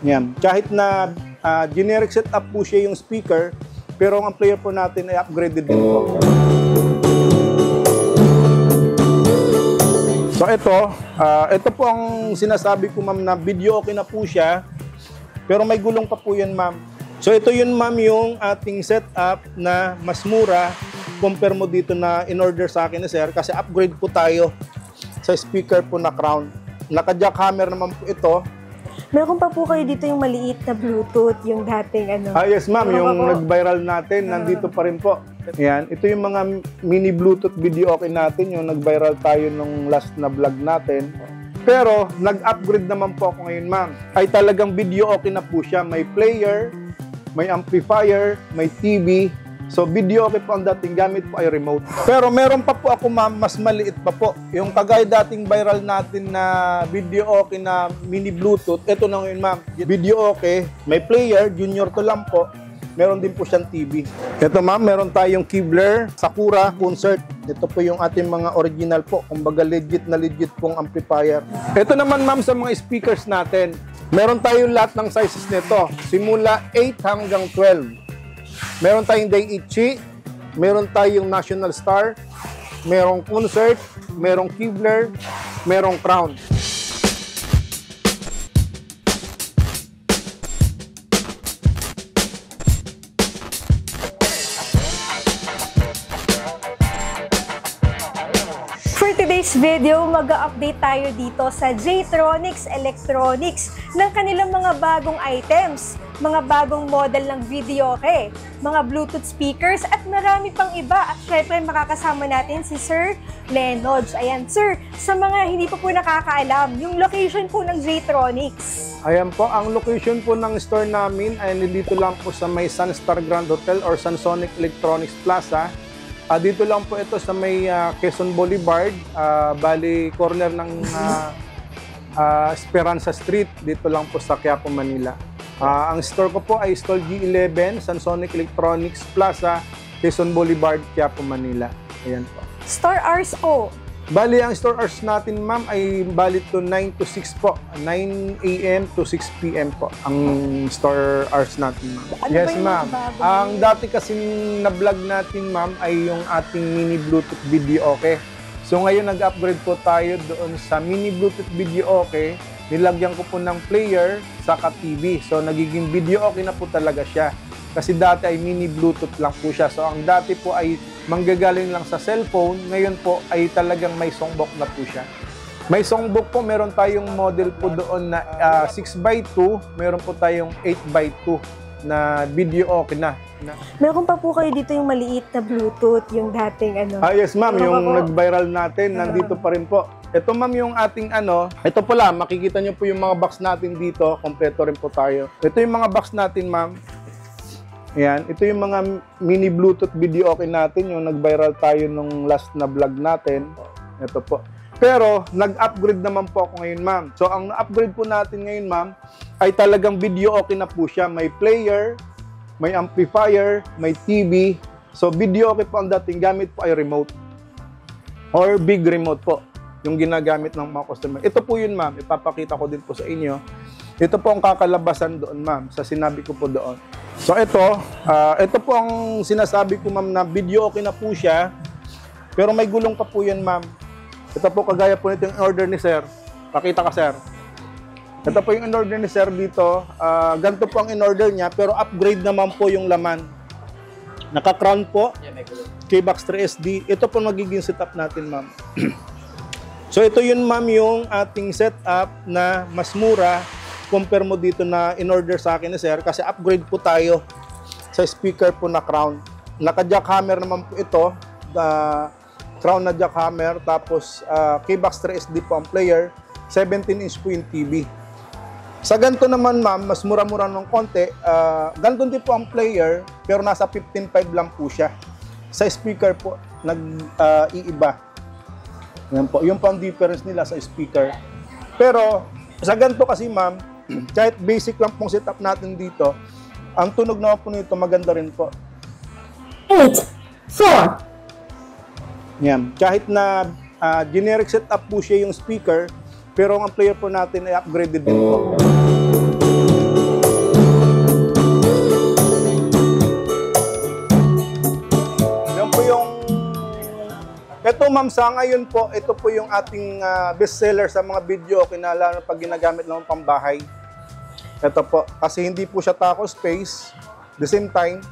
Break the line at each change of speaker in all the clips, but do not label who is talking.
Yan. Kahit na generic setup po siya yung speaker, pero ang player po natin ay upgraded din po. So ito po ang sinasabi ko ma'am na video okay na po siya, pero may gulong pa po yan ma'am. So ito yun ma'am yung ating setup na mas mura compare mo dito na in-order sa akin na sir, kasi upgrade po tayo sa speaker po na Crown. Naka-jackhammer naman po ito.
Meron pa po kayo dito yung maliit na Bluetooth, yung dating ano.
Yes ma'am, yung nag-viral natin, nandito pa rin po. Ayan, ito yung mga mini Bluetooth video okay natin, yung nag-viral tayo nung last na vlog natin. Pero, nag-upgrade naman po ako ngayon ma'am. Ay talagang video okay na po siya. May player, may amplifier, may TV. So, video okay po ang dating, gamit po ay remote. Pero meron pa po ako ma'am, mas maliit pa po. Yung kagaya dating viral natin na video okay na mini Bluetooth, ito na ngayon ma'am. Video okay, may player, junior to lang po. Meron din po siyang TV. Ito ma'am, meron tayong Kevlar, Sakura, Concert. Ito po yung ating mga original po. Kumbaga legit pong amplifier. Ito naman ma'am sa mga speakers natin. Meron tayong lahat ng sizes nito. Simula 8 hanggang 12. Meron tayong Daiichi, meron tayong National Star, merong Concert, merong Kevlar, merong Crown.
For today's video, mag-update tayo dito sa J-Tronics Electronics ng kanilang mga bagong items, mga bagong model ng videoke, mga Bluetooth speakers at marami pang iba. At syempre makakasama natin si Sir Lenoj. Ayan sir, sa mga hindi pa po nakakaalam, yung location po ng J-Tronics.
Ayan po, ang location po ng store namin ay nandito lang po sa may Sunstar Grand Hotel or Sunsonic Electronics Plaza. Dito lang po ito sa may Quezon Boulevard, bali corner ng Esperanza Street, dito lang po sa Quiapo, Manila. Ang store ko po ay Stall G11, Sunsonic Electronics Plaza, Quezon Boulevard, Quiapo, Manila. Ayan po.
Store hours po.
Bali, ang store hours natin, ma'am, ay bali to 9 to 6 po. 9 a.m. to 6 p.m. po ang store hours natin, ma'am.
Ano
Yes, ma'am. Ang
bago?
dati kasi na vlog natin, ma'am, ay yung ating mini Bluetooth video okay. So ngayon nag-upgrade po tayo doon sa mini Bluetooth video okay. Nilagyan ko po ng player saka TV. So nagiging video okay na po talaga siya. Kasi dati ay mini Bluetooth lang po siya. So ang dati po ay manggagaling lang sa cellphone, ngayon po ay talagang may songbook na po siya. May songbook po, meron tayong model po doon na 6x2, meron po tayong 8x2 na video okay na.
Meron pa po kayo dito yung maliit na Bluetooth, yung dating ano.
Yes ma'am, yung nag-viral natin, nandito pa rin po. Ito ma'am yung ating ito pala, makikita nyo po yung mga box natin dito, kompleto rin po tayo. Ito yung mga box natin ma'am. Ayan, ito yung mga mini Bluetooth video okay natin, yung nag-viral tayo nung last na vlog natin. Ito po. Pero, nag-upgrade naman po ako ngayon, ma'am. So, ang upgrade po natin ngayon, ma'am, ay talagang video okay na po siya. May player, may amplifier, may TV. So, video okay po ang dating, gamit po ay remote. Or big remote po, yung ginagamit ng mga customer. Ito po yun, ma'am. Ipapakita ko din po sa inyo. Ito po ang kakalabasan doon, ma'am, sa sinabi ko po doon. So ito po ang sinasabi ko ma'am na video okay na po siya, pero may gulong pa po yan ma'am. Ito po kagaya po nito yung order ni sir. Pakita ka sir. Ito po yung in-order ni sir dito. Ganito po ang in-order niya, pero upgrade naman po yung laman. Naka-crown po, K-Box 3SD. Ito po magiging setup natin ma'am. So ito yun ma'am yung ating setup na mas mura compare mo dito na in-order sa akin ni sir, kasi upgrade po tayo sa speaker po na Crown. Naka-jackhammer naman po ito, Crown na jackhammer, tapos K-Box 3SD po ang player, 17-inch po yung TV. Sa ganito naman ma'am, mas mura-mura ng konti, ganito din po ang player, pero nasa 15.5 lang po siya. Sa speaker po, nag-iiba. Yan po, yung pang difference nila sa speaker. Pero, sa ganito kasi ma'am, kahit basic lang pong setup natin dito, ang tunog naman po nito maganda rin po.
8, 4.
Yan. Kahit na generic setup po siya yung speaker, pero ang player po natin ay upgraded din po. ma'am, sa ngayon po, ito po yung ating bestseller sa mga video kinala pag ginagamit lang pambahay. Ito po, kasi hindi po siya taco space. The same time,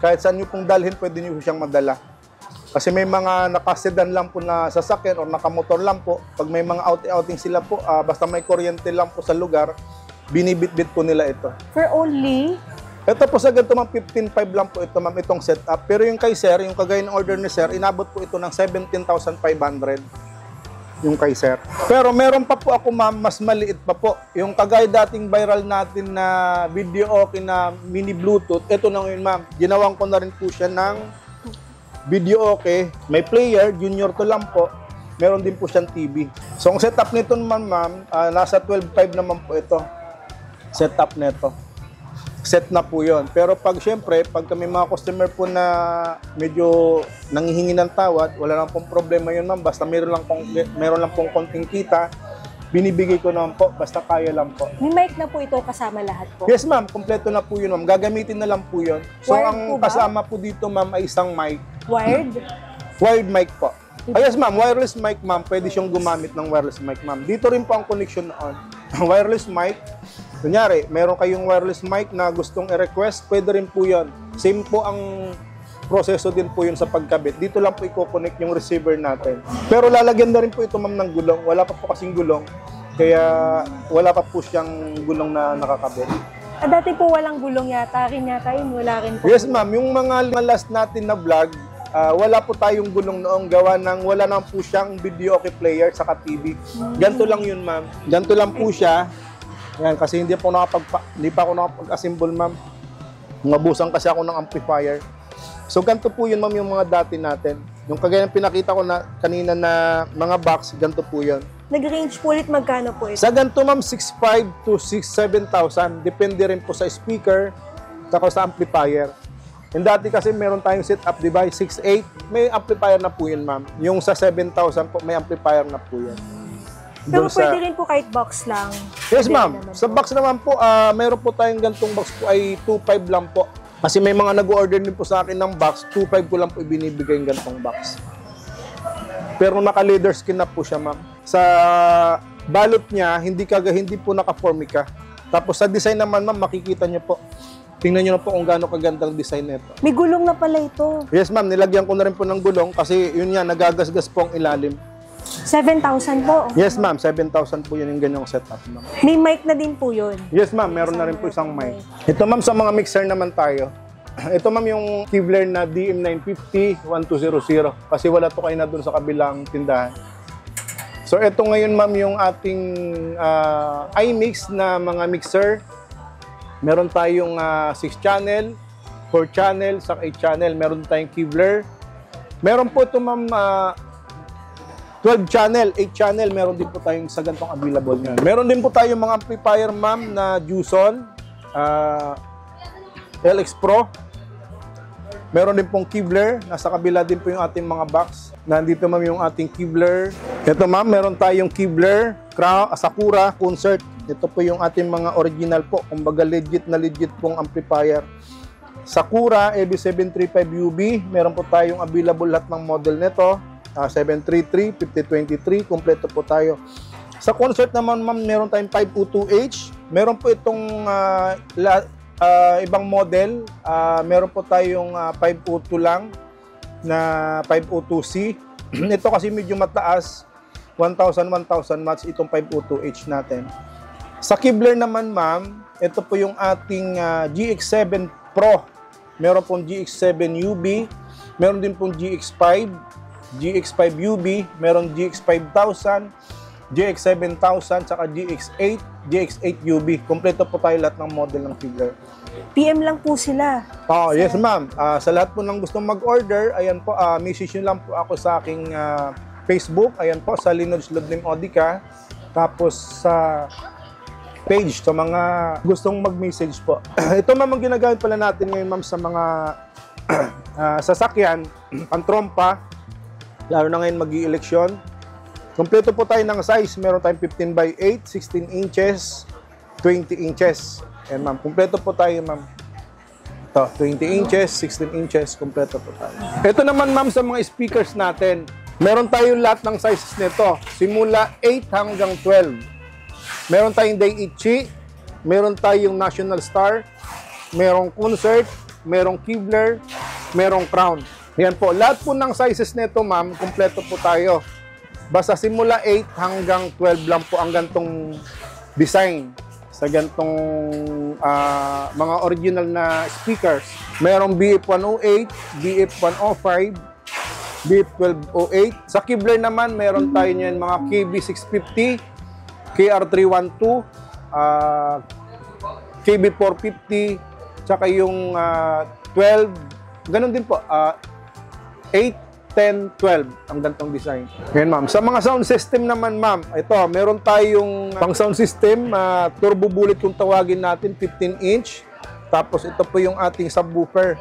kahit saan nyo pong dalhin, pwede nyo siyang madala. Kasi may mga nakasedan lang po na sasakyan o nakamotor lang po. Pag may mga outing sila po, basta may kuryente lang po sa lugar, binibit-bit po nila ito.
For only?
Ito po sa ganito ma'am, 15.5 lang po ito ma'am, itong setup. Pero yung kay sir, yung kagaya ng order ni sir, inabot po ito ng 17,500 yung kay sir. Pero meron pa po ako ma'am, mas maliit pa po. Yung kagaya dating viral natin na video okay na mini Bluetooth, ito na ngayon ma'am. Ginawan ko na rin po siya ng video okay. May player, junior to lang po. Meron din po siyang TV. So ang setup nito ma'am, nasa 12.5 naman po ito. Setup nito. Set na po yon. Pero pag syempre, pag kami mga customer po na medyo nanghihingi ng tawad, wala lang pong problema yun ma'am. Basta meron lang pong konting kita, binibigay ko naman po. Basta kaya lang po.
May mic na po ito kasama lahat po?
Yes ma'am, kompleto na po yun ma'am. Gagamitin na lang po yun. So
Wired
ang
po ba?
kasama po dito ma'am ay isang mic.
Wired?
Wired mic po. Yes ma'am, wireless mic ma'am. Pwede siyang gumamit ng wireless mic ma'am. Dito rin po ang connection on. Wireless mic. Kunyari, meron kayong wireless mic na gustong i-request, pwede rin po yun. Same po ang proseso din po yun sa pagkabit. Dito lang po i-connect yung receiver natin. Pero lalagyan na rin po ito ma'am ng gulong. Wala pa po kasing gulong. Kaya wala pa po siyang gulong na nakakabit.
Dati po walang gulong yata rin yun. Wala rin po.
Yes ma'am, yung mga last natin na vlog, wala po tayong gulong noong gawa ng wala na po siyang video okay player sa TV. Ganito lang yun ma'am. Ganito lang po siya. Yan, kasi hindi pa ako nakapag-assemble ma'am. Nabusan kasi ako ng amplifier. So ganito po yun ma'am yung mga dati natin. Yung kagaya ng pinakita ko na kanina na mga box, ganito po yun.
Nag-range po ulit magkano po ito?
Sa ganito ma'am, 6,500 to 7,000. Depende rin po sa speaker, saka sa amplifier. Yung dati kasi meron tayong setup device, 6,800. May amplifier na po yun ma'am. Yung sa 7,000 po, may amplifier na po yan.
Pero pwede rin po kahit box lang.
Yes ma'am. Sa box naman po, meron po tayong gantong box po ay 2,500 lang po. Kasi may mga nag-order din po sa akin ng box, 2,500 ko lang po ibinibigay yung gantong box. Pero naka-leather skin na po siya ma'am. Sa balot niya, hindi po naka-formica. Tapos sa design naman ma'am, makikita niyo po. Tingnan niyo na po kung gaano kagandang design nito.
May gulong na pala ito.
Yes ma'am, nilagyan ko na rin po ng gulong kasi yun nga, nagagasgas po ang ilalim.
7,000 po.
Yes ma'am, 7,000 po yun yung ganyang setup ma'am.
May mic na din po yun.
Yes ma'am, meron na rin po isang mic. Ito ma'am, sa mga mixer naman tayo. Ito ma'am yung Kevlar na DM950-1200 kasi wala to kayo na dun sa kabilang tindahan. So ito ngayon ma'am yung ating iMix na mga mixer. Meron tayong 6 channel, 4 channel, saka 8 channel. Meron tayong Kevlar. Meron po ito ma'am 12 channel, 8 channel, meron din po tayong sa gantong available ngayon. Meron din po tayong mga amplifier ma'am na Juson, LX Pro. Meron din pong Kevlar, nasa kabila din po yung ating mga box. Nandito ma'am yung ating Kevlar. Ito ma'am, meron tayong Kevlar, Sakura, Concert. Ito po yung ating mga original po, kumbaga legit na legit pong amplifier. Sakura AB735UB, meron po tayong available lahat ng model nito. 733, 5023, kompleto po tayo. Sa Concert naman ma'am, meron tayong 502H. Meron po itong ibang model. Meron po tayong 502 lang na 502C. Ito kasi medyo mataas. 1,000 watts itong 502H natin. Sa Kevlar naman ma'am, ito po yung ating GX7 Pro. Meron pong GX7UB. Meron din pong GX5. GX5UB, meron GX5000, GX7000, saka GX8, GX8UB. Kompleto po tayo lahat ng model ng Kevlar.
PM lang po sila.
Oh, yes ma'am. Sa lahat po ng gustong mag-order, ayan po, message nyo lang po ako sa aking Facebook. Ayan po, sa Linodge Ludlim Odica. Tapos sa page, sa mga gustong mag-message po. Ito ma'am, ang ginagamit pala natin ngayon ma'am sa mga sasakyan, pantrompa, lalo na ngayon mag-i-eleksyon. Kompleto po tayo ng size. Meron tayong 15x8, 16 inches, 20 inches. Ayan ma'am, kompleto po tayo ma'am. Ito, 20 inches, 16 inches, kompleto po tayo. Ito naman ma'am sa mga speakers natin. Meron tayong lahat ng sizes nito. Simula 8 hanggang 12. Meron tayong Daiichi, meron tayong National Star, merong Concert, merong Kevlar, merong Crown. Yan po. Lahat po ng sizes nito, ma'am, kumpleto po tayo. Basta simula 8 hanggang 12 lang po ang gantong design sa gantong mga original na speakers. Merong BF108, BF105, BF1208. Sa Kevlar naman, meron tayo niyan mga KB650, KR312, KB450, tsaka yung 12. Ganun din po, 8, 10, 12 ang gantong design. Ngayon, ma'am. Sa mga sound system naman, ma'am, ito, meron tayong pang sound system, turbo bullet kung tawagin natin, 15-inch. Tapos ito po yung ating subwoofer.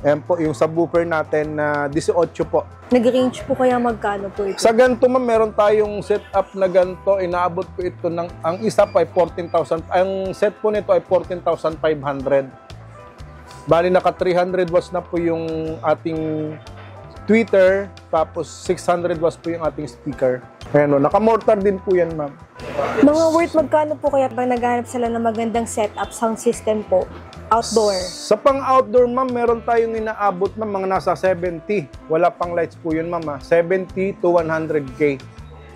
Ayan po, yung subwoofer natin na 18 po.
Nag-range po kaya magkano po ito?
Sa ganito, ma'am, meron tayong setup na ganito. Inaabot po ito ng, ang isa po ay 14,000. Ang set po nito ay 14,500. Bali, naka 300 watts na po yung ating tweeter. Tapos 600 watts po yung ating speaker. Ayan o, naka-mortar din po yan, ma'am.
Mga worth magkano po kaya pag naghanap sila ng magandang setup sound system po? Outdoor.
Sa pang-outdoor, ma'am, meron tayong inaabot, ma'am, mga nasa 70. Wala pang lights po yun, ma'am. 70 to 100K.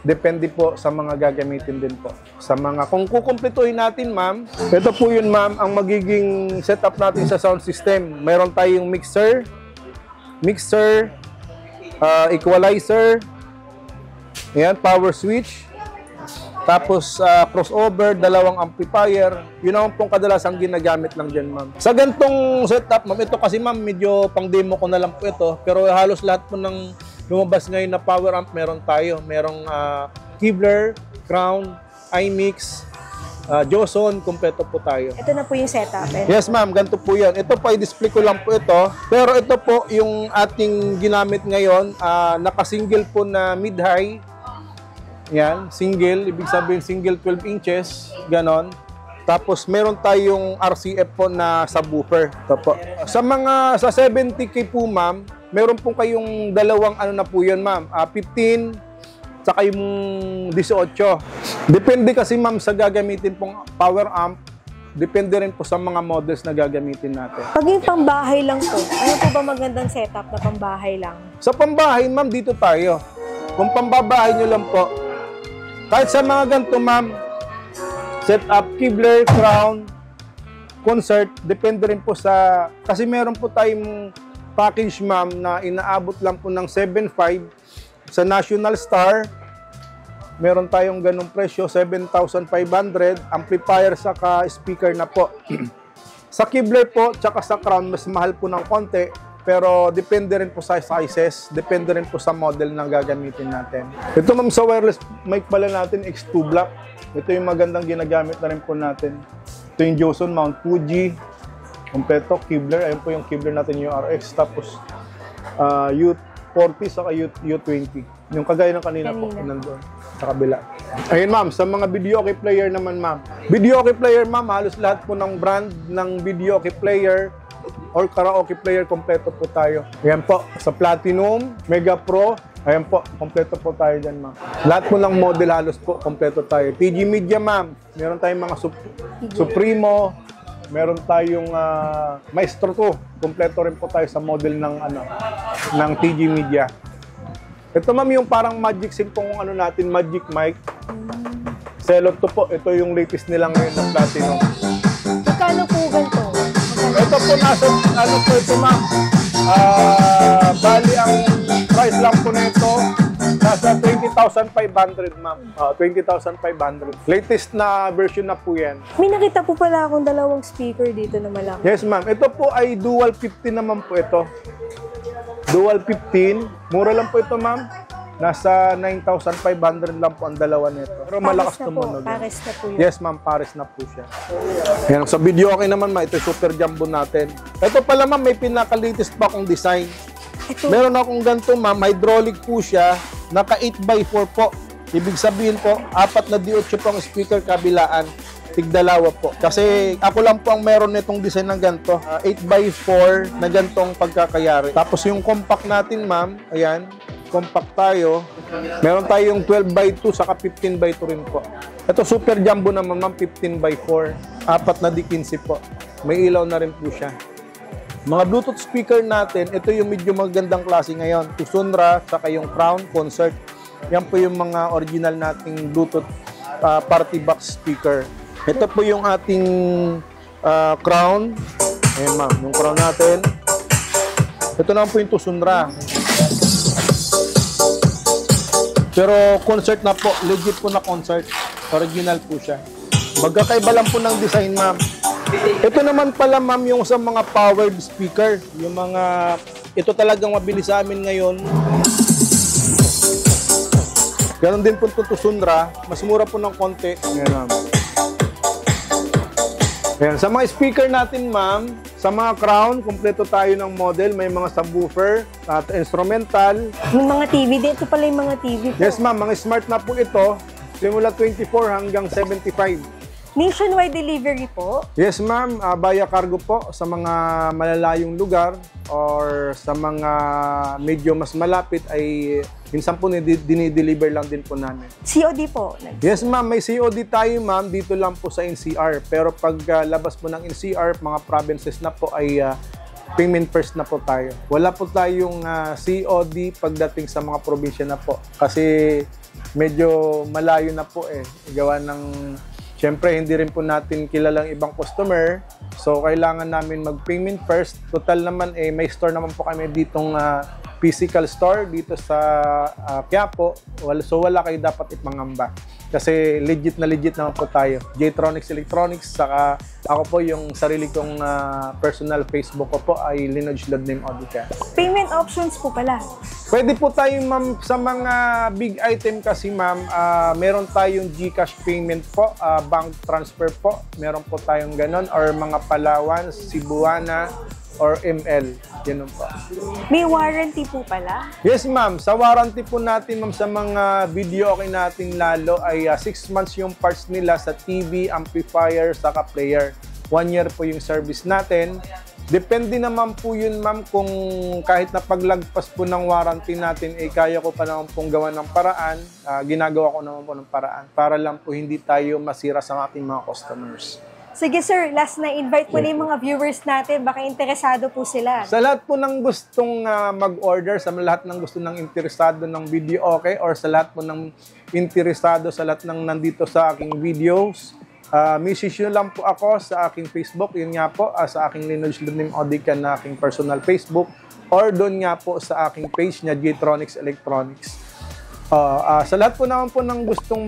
Depende po sa mga gagamitin din po. Sa mga, kung kukumpletuhin natin, ma'am, ito po yun, ma'am, ang magiging setup natin sa sound system. Meron tayong mixer, equalizer, ayan, power switch, tapos crossover, dalawang amplifier. Yun naman pong kadalasang ginagamit lang dyan, ma'am. Sa gantong setup, ma'am, ito kasi, ma'am, medyo pang demo ko na lang po ito. Pero halos lahat po ng lumabas ngayon na power amp meron tayo. Merong Kevlar, Crown, iMix, Joson, kumpleto po tayo.
Ito na po yung setup.
Yes, ma'am, ganito po yan. Ito po, i-display ko lang po ito. Pero ito po yung ating ginamit ngayon. Naka-single po na mid-high. Yan, single. Ibig sabihin, single 12 inches. Ganon. Tapos, meron tayong RCF po na subwoofer. Ito po. Sa 70K po, ma'am, meron po kayong dalawang ano na po yun, ma'am. 15, tsaka yung 18. Depende kasi, ma'am, sa gagamitin pong power amp. Depende rin po sa mga models na gagamitin natin.
Pag yung pambahay lang po, ano po ba magandang setup na pambahay lang?
Sa pambahay, ma'am, dito tayo. Kung pambabahay nyo lang po, kahit sa mga ganito, ma'am, setup, Kevlar, Crown, Concert, depende rin po sa, kasi meron po tayong package, ma'am, na inaabot lang po ng 7.5 sa National Star. Meron tayong ganong presyo, 7,500, amplifier saka speaker na po. Sa Kevlar po, tsaka sa Crown, mas mahal po ng konti, pero depende rin po sa sizes, depende rin po sa model na gagamitin natin. Ito, ma'am, sa wireless mic pala natin, X2 Black. Ito yung magandang ginagamit na rin po natin. Ito yung Joson Mount Fuji, kompleto, Kevlar. Ayun po yung Kevlar natin, yung RX. Tapos, U40 saka U20. Yung kagaya ng kanina po, nandun, sa kabila. Ayun, ma'am, sa mga videoke player naman, ma'am. Videoke player, ma'am, halos lahat po ng brand ng videoke player or karaoke player, kompleto po tayo. Ayan po, sa Platinum, Mega Pro, ayan po, kompleto po tayo dyan, ma'am. Lahat po ng model halos po, kompleto tayo. TG Media, ma'am, meron tayong mga Supremo, meron tayong Maestro 2, kompleto rin po tayo sa model ng TG Media. Ito, ma'am, yung parang Magic Sync kung ano natin, Magic Mic. Celot to po, ito yung latest nilang ngayon ng Platinum.
Magkano po ganito?
Ito po nasa, ano po ito, ma'am? Bali, ang price lang po nito, nasa 20,500, ma'am. 20,500. Latest na version na po yan.
May nakita po pala akong dalawang speaker dito na malaki.
Yes, ma'am. Ito po ay dual 15 naman po ito. Dual 15. Mura lang po ito, ma'am. Nasa 9,500 lang po ang dalawa nito. Pero malakas tumunog.
Pares na po yun.
Yes, ma'am. Pares na po siya. Yan. Sa video okay naman, ma'am. Ito super jumbo natin. Ito pala, ma'am, may pinaka-latest pa akong design.
Ito.
Meron akong ganito, ma'am. Hydraulic po siya. Naka 8x4 po. Ibig sabihin po, 4 na D8 po ang speaker kabilaan. Tigdalawa po. Kasi ako lang po ang meron nitong design ng ganito. 8x4 na gantong pagkakayari. Tapos yung compact natin, ma'am, ayan, compact tayo. Meron tayong 12x2 saka 15x2 rin po. Ito super jumbo naman ma'am, 15x4. Apat na D15 po. May ilaw na rin po siya. Mga Bluetooth speaker natin, ito yung medyo magandang klase ngayon. Tucson-Ra, saka yung Crown Concert. Yan po yung mga original nating Bluetooth party box speaker. Ito po yung ating Crown. Ayan ma'am, yung Crown natin. Ito naman po yung Tucson-Ra. Pero concert na po, legit po na concert. Original po siya. Magkakaiba lang po ng design ma'am. Ito naman pala ma'am yung sa mga powered speaker. Yung mga, ito talagang mabilis sa amin ngayon. Ganon din po itong Tucson-Ra. Mas mura po ng konti. Ayan ma'am. Ayan. Sa mga speaker natin ma'am, sa mga Crown, kumpleto tayo ng model. May mga subwoofer at instrumental.
Yung mga TV din, ito pala yung mga TV po.
Yes ma'am, mga smart na po ito. Simula 24 hanggang 75.
Nationwide delivery po.
Yes ma'am, via cargo po sa mga malalayong lugar or sa mga medyo mas malapit ay minsan po dinideliver lang din po namin.
COD po.
Yes ma'am, may COD tayo ma'am dito lang po sa NCR. Pero pag labas po ng NCR, mga provinces na po ay payment first na po tayo. Wala po tayong COD pagdating sa mga probinsya na po. Kasi medyo malayo na po gawa ng siyempre, hindi rin po natin kilalang ibang customer. So, kailangan namin mag-payment first. Total naman, may store naman po kami ditong physical store dito sa Quiapo. So, wala kayo dapat ipangamba. Kasi legit naman po tayo. J-Tronics Electronics, saka ako po yung sarili kong personal Facebook ko po ay Linoj Lodname Audica.
Payment options po pala.
Pwede po tayo ma'am sa mga big item kasi ma'am, meron tayong GCash payment po, bank transfer po, meron po tayong ganon, or mga Palawan, Cebuana, or ML, yun po.
May warranty po pala?
Yes ma'am, sa warranty po natin ma'am sa mga video okay natin lalo ay 6 months yung parts nila sa TV, amplifier, saka player. 1 year po yung service natin. Depende naman po yun ma'am kung kahit na paglagpas po ng warranty natin ay kaya ko pa naman pong gawa ng paraan, ginagawa ko naman po ng paraan para lang po hindi tayo masira sa ating mga customers.
Sige sir, last na invite po na yung mga viewers natin, baka interesado po sila.
Sa lahat po ng gustong mag-order, sa lahat ng gusto ng interesado ng video okay, or sa lahat po ng interesado sa lahat ng nandito sa aking videos, message nyo lang po ako sa aking Facebook, yun nga po, sa aking Linoj Lodname Audica na aking personal Facebook, or doon nga po sa aking page na J-Tronics Electronics. Sa lahat po naman po ng gustong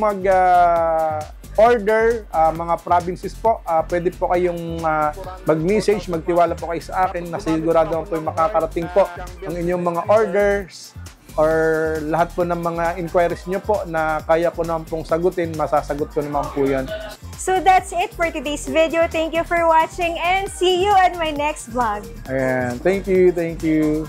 order, mga provinces po, pwede po kayong mag-message, magtiwala po kayo sa akin na sigurado naman po yung makakarating po ang inyong mga orders or lahat po ng mga inquiries nyo po na kaya ko naman pong sagutin, masasagot ko naman po yan.
So that's it for today's video. Thank you for watching and see you on my next vlog.
Ayan, thank you.